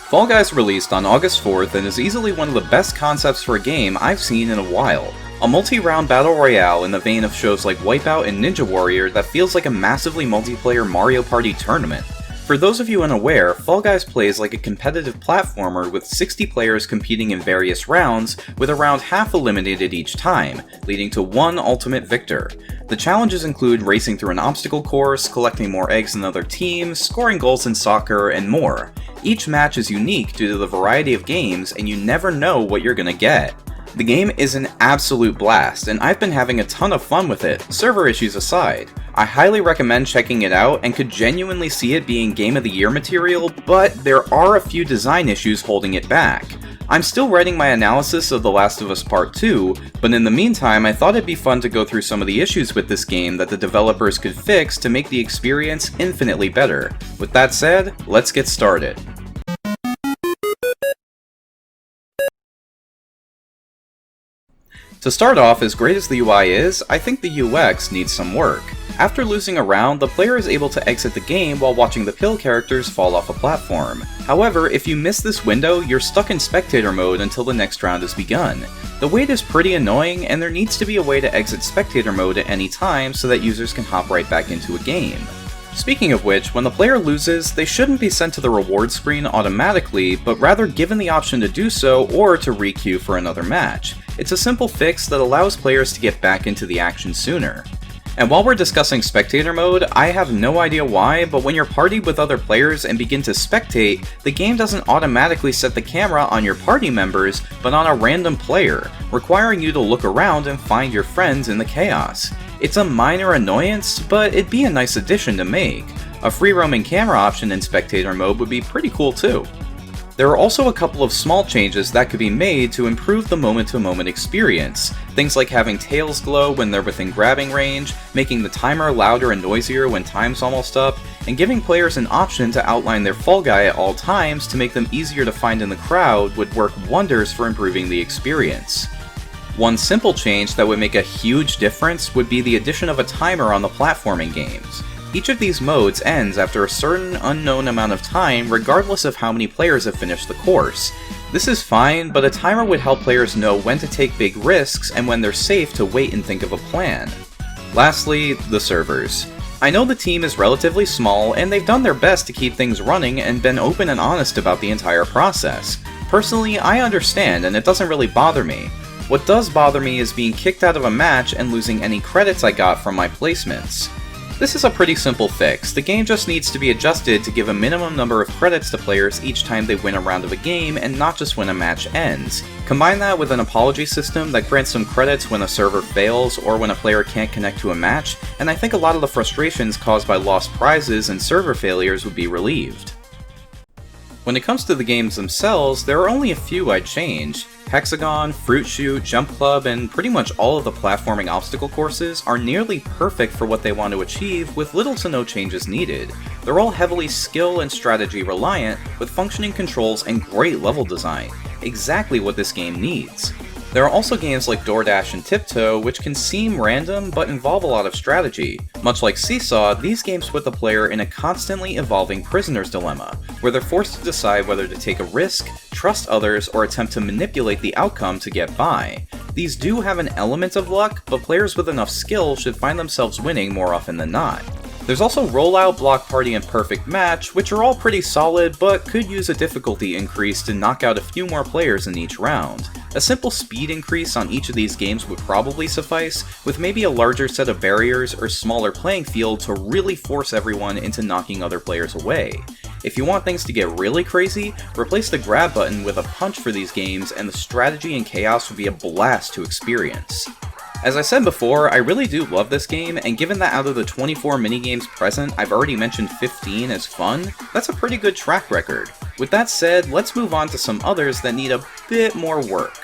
Fall Guys released on August 4th and is easily one of the best concepts for a game I've seen in a while. A multi-round battle royale in the vein of shows like Wipeout and Ninja Warrior that feels like a massively multiplayer Mario Party tournament. For those of you unaware, Fall Guys plays like a competitive platformer with 60 players competing in various rounds, with around half eliminated each time, leading to one ultimate victor. The challenges include racing through an obstacle course, collecting more eggs than other teams, scoring goals in soccer, and more. Each match is unique due to the variety of games, and you never know what you're gonna get. The game is an absolute blast, and I've been having a ton of fun with it, server issues aside. I highly recommend checking it out and could genuinely see it being Game of the Year material, but there are a few design issues holding it back. I'm still writing my analysis of The Last of Us Part 2, but in the meantime I thought it'd be fun to go through some of the issues with this game that the developers could fix to make the experience infinitely better. With that said, let's get started. To start off, as great as the UI is, I think the UX needs some work. After losing a round, the player is able to exit the game while watching the pill characters fall off a platform. However, if you miss this window, you're stuck in spectator mode until the next round has begun. The wait is pretty annoying, and there needs to be a way to exit spectator mode at any time so that users can hop right back into a game. Speaking of which, when the player loses, they shouldn't be sent to the reward screen automatically, but rather given the option to do so or to re-queue for another match. It's a simple fix that allows players to get back into the action sooner. And while we're discussing spectator mode, I have no idea why, but when you're partied with other players and begin to spectate, the game doesn't automatically set the camera on your party members, but on a random player, requiring you to look around and find your friends in the chaos. It's a minor annoyance, but it'd be a nice addition to make. A free roaming camera option in spectator mode would be pretty cool too. There are also a couple of small changes that could be made to improve the moment-to-moment experience. Things like having tails glow when they're within grabbing range, making the timer louder and noisier when time's almost up, and giving players an option to outline their Fall Guy at all times to make them easier to find in the crowd would work wonders for improving the experience. One simple change that would make a huge difference would be the addition of a timer on the platforming games. Each of these modes ends after a certain unknown amount of time regardless of how many players have finished the course. This is fine, but a timer would help players know when to take big risks and when they're safe to wait and think of a plan. Lastly, the servers. I know the team is relatively small and they've done their best to keep things running and been open and honest about the entire process. Personally, I understand and it doesn't really bother me. What does bother me is being kicked out of a match and losing any credits I got from my placements. This is a pretty simple fix. The game just needs to be adjusted to give a minimum number of credits to players each time they win a round of a game and not just when a match ends. Combine that with an apology system that grants some credits when a server fails or when a player can't connect to a match, and I think a lot of the frustrations caused by lost prizes and server failures would be relieved. When it comes to the games themselves, there are only a few I'd change. Hexagon, Fruit Shoot, Jump Club, and pretty much all of the platforming obstacle courses are nearly perfect for what they want to achieve with little to no changes needed. They're all heavily skill and strategy reliant, with functioning controls and great level design. Exactly what this game needs. There are also games like DoorDash and Tiptoe, which can seem random but involve a lot of strategy. Much like Seesaw, these games put the player in a constantly evolving prisoner's dilemma, where they're forced to decide whether to take a risk, trust others, or attempt to manipulate the outcome to get by. These do have an element of luck, but players with enough skill should find themselves winning more often than not. There's also Rollout, Block Party, and Perfect Match, which are all pretty solid, but could use a difficulty increase to knock out a few more players in each round. A simple speed increase on each of these games would probably suffice, with maybe a larger set of barriers or smaller playing field to really force everyone into knocking other players away. If you want things to get really crazy, replace the grab button with a punch for these games and the strategy and chaos would be a blast to experience. As I said before, I really do love this game, and given that out of the 24 minigames present, I've already mentioned 15 as fun, that's a pretty good track record. With that said, let's move on to some others that need a bit more work.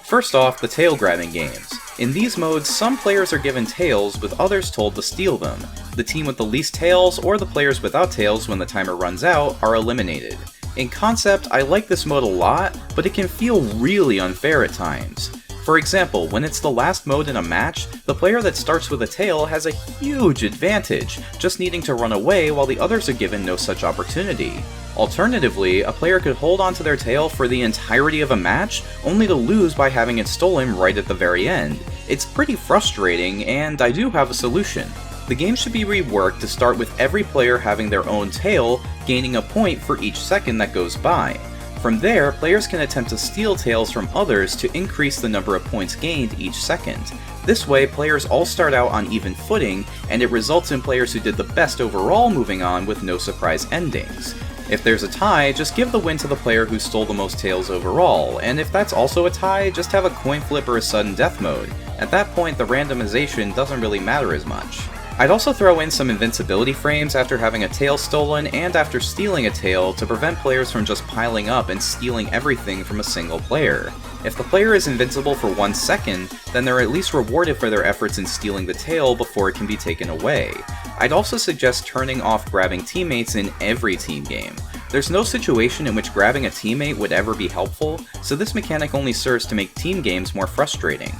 First off, the tail grabbing games. In these modes, some players are given tails, with others told to steal them. The team with the least tails, or the players without tails when the timer runs out, are eliminated. In concept, I like this mode a lot, but it can feel really unfair at times. For example, when it's the last mode in a match, the player that starts with a tail has a huge advantage, just needing to run away while the others are given no such opportunity. Alternatively, a player could hold onto their tail for the entirety of a match, only to lose by having it stolen right at the very end. It's pretty frustrating, and I do have a solution. The game should be reworked to start with every player having their own tail, gaining a point for each second that goes by. From there, players can attempt to steal tails from others to increase the number of points gained each second. This way, players all start out on even footing, and it results in players who did the best overall moving on with no surprise endings. If there's a tie, just give the win to the player who stole the most tails overall, and if that's also a tie, just have a coin flip or a sudden death mode. At that point, the randomization doesn't really matter as much. I'd also throw in some invincibility frames after having a tail stolen and after stealing a tail to prevent players from just piling up and stealing everything from a single player. If the player is invincible for 1 second, then they're at least rewarded for their efforts in stealing the tail before it can be taken away. I'd also suggest turning off grabbing teammates in every team game. There's no situation in which grabbing a teammate would ever be helpful, so this mechanic only serves to make team games more frustrating.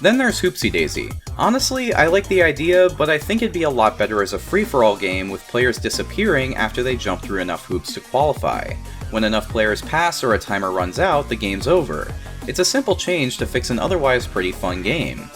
Then there's Hoopsie Daisy. Honestly, I like the idea, but I think it'd be a lot better as a free-for-all game with players disappearing after they jump through enough hoops to qualify. When enough players pass or a timer runs out, the game's over. It's a simple change to fix an otherwise pretty fun game.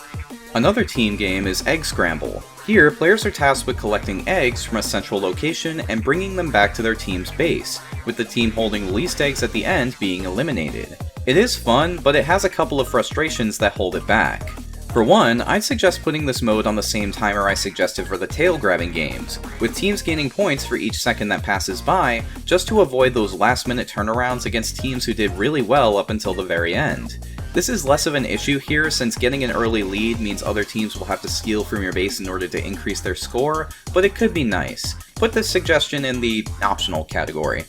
Another team game is Egg Scramble. Here, players are tasked with collecting eggs from a central location and bringing them back to their team's base, with the team holding the least eggs at the end being eliminated. It is fun, but it has a couple of frustrations that hold it back. For one, I'd suggest putting this mode on the same timer I suggested for the tail grabbing games, with teams gaining points for each second that passes by, just to avoid those last minute turnarounds against teams who did really well up until the very end. This is less of an issue here since getting an early lead means other teams will have to steal from your base in order to increase their score, but it could be nice. Put this suggestion in the optional category.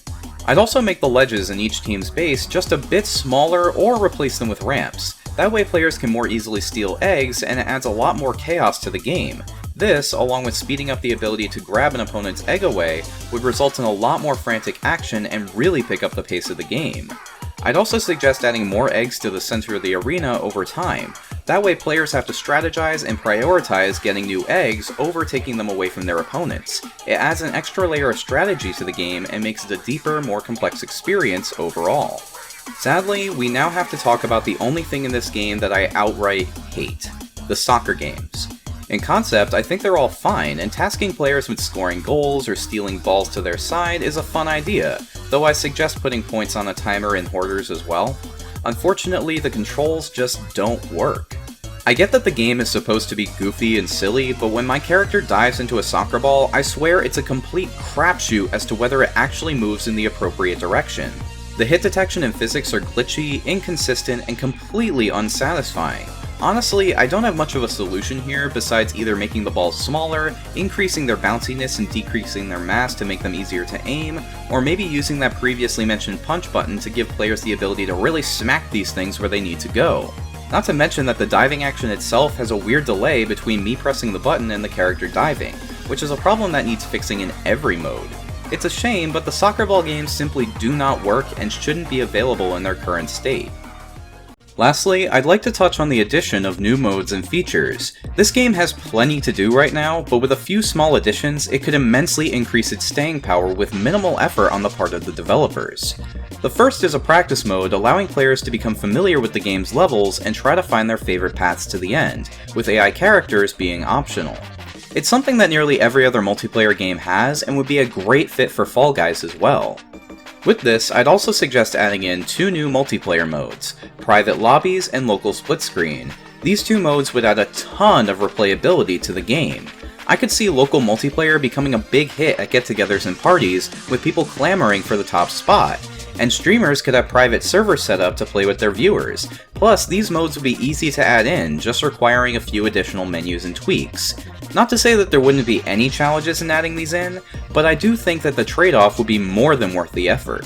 I'd also make the ledges in each team's base just a bit smaller or replace them with ramps. That way players can more easily steal eggs and it adds a lot more chaos to the game. This, along with speeding up the ability to grab an opponent's egg away, would result in a lot more frantic action and really pick up the pace of the game. I'd also suggest adding more eggs to the center of the arena over time. That way players have to strategize and prioritize getting new eggs over taking them away from their opponents. It adds an extra layer of strategy to the game and makes it a deeper, more complex experience overall. Sadly, we now have to talk about the only thing in this game that I outright hate: the soccer games. In concept, I think they're all fine, and tasking players with scoring goals or stealing balls to their side is a fun idea, though I suggest putting points on a timer in Hoarders as well. Unfortunately, the controls just don't work. I get that the game is supposed to be goofy and silly, but when my character dives into a soccer ball, I swear it's a complete crapshoot as to whether it actually moves in the appropriate direction. The hit detection and physics are glitchy, inconsistent, and completely unsatisfying. Honestly, I don't have much of a solution here besides either making the balls smaller, increasing their bounciness and decreasing their mass to make them easier to aim, or maybe using that previously mentioned punch button to give players the ability to really smack these things where they need to go. Not to mention that the diving action itself has a weird delay between me pressing the button and the character diving, which is a problem that needs fixing in every mode. It's a shame, but the soccer ball games simply do not work and shouldn't be available in their current state. Lastly, I'd like to touch on the addition of new modes and features. This game has plenty to do right now, but with a few small additions, it could immensely increase its staying power with minimal effort on the part of the developers. The first is a practice mode, allowing players to become familiar with the game's levels and try to find their favorite paths to the end, with AI characters being optional. It's something that nearly every other multiplayer game has, and would be a great fit for Fall Guys as well. With this, I'd also suggest adding in 2 new multiplayer modes, Private Lobbies and Local Split Screen. These 2 modes would add a ton of replayability to the game. I could see local multiplayer becoming a big hit at get-togethers and parties, with people clamoring for the top spot, and streamers could have private servers set up to play with their viewers. Plus, these modes would be easy to add in, just requiring a few additional menus and tweaks. Not to say that there wouldn't be any challenges in adding these in, but I do think that the trade-off would be more than worth the effort.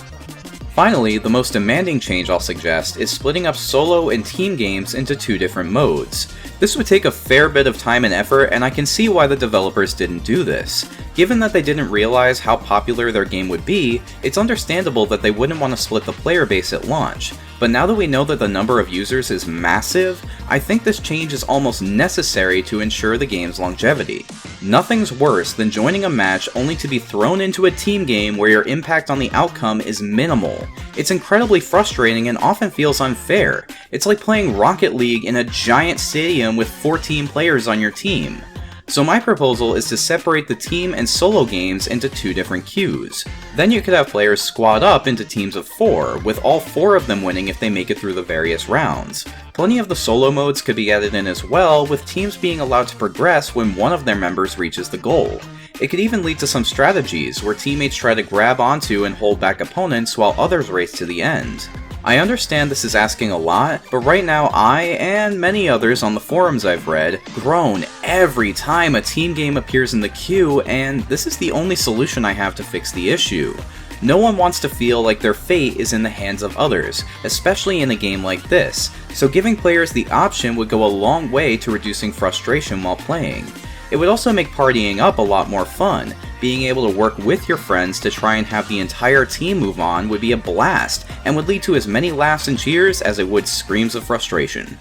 Finally, the most demanding change I'll suggest is splitting up solo and team games into 2 different modes. This would take a fair bit of time and effort, and I can see why the developers didn't do this. Given that they didn't realize how popular their game would be, it's understandable that they wouldn't want to split the player base at launch, but now that we know that the number of users is massive, I think this change is almost necessary to ensure the game's longevity. Nothing's worse than joining a match only to be thrown into a team game where your impact on the outcome is minimal. It's incredibly frustrating and often feels unfair. It's like playing Rocket League in a giant stadium with 14 players on your team. So my proposal is to separate the team and solo games into 2 different queues. Then you could have players squad up into teams of 4, with all 4 of them winning if they make it through the various rounds. Plenty of the solo modes could be added in as well, with teams being allowed to progress when one of their members reaches the goal. It could even lead to some strategies, where teammates try to grab onto and hold back opponents while others race to the end. I understand this is asking a lot, but right now I, and many others on the forums I've read, groan every time a team game appears in the queue, and this is the only solution I have to fix the issue. No one wants to feel like their fate is in the hands of others, especially in a game like this, so giving players the option would go a long way to reducing frustration while playing. It would also make partying up a lot more fun. Being able to work with your friends to try and have the entire team move on would be a blast, and would lead to as many laughs and cheers as it would screams of frustration.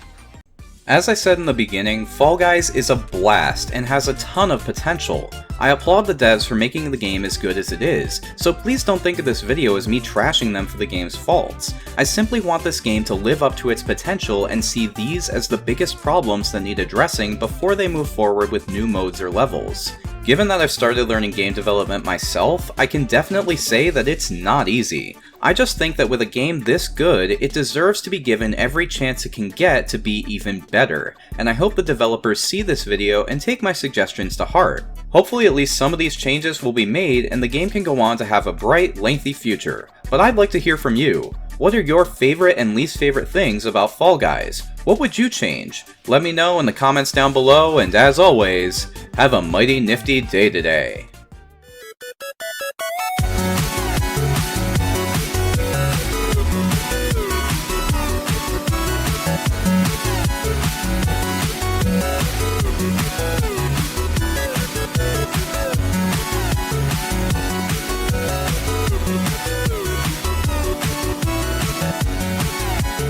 As I said in the beginning, Fall Guys is a blast and has a ton of potential. I applaud the devs for making the game as good as it is, so please don't think of this video as me trashing them for the game's faults. I simply want this game to live up to its potential and see these as the biggest problems that need addressing before they move forward with new modes or levels. Given that I've started learning game development myself, I can definitely say that it's not easy. I just think that with a game this good, it deserves to be given every chance it can get to be even better, and I hope the developers see this video and take my suggestions to heart. Hopefully at least some of these changes will be made and the game can go on to have a bright, lengthy future. But I'd like to hear from you. What are your favorite and least favorite things about Fall Guys? What would you change? Let me know in the comments down below, and as always, have a mighty nifty day today.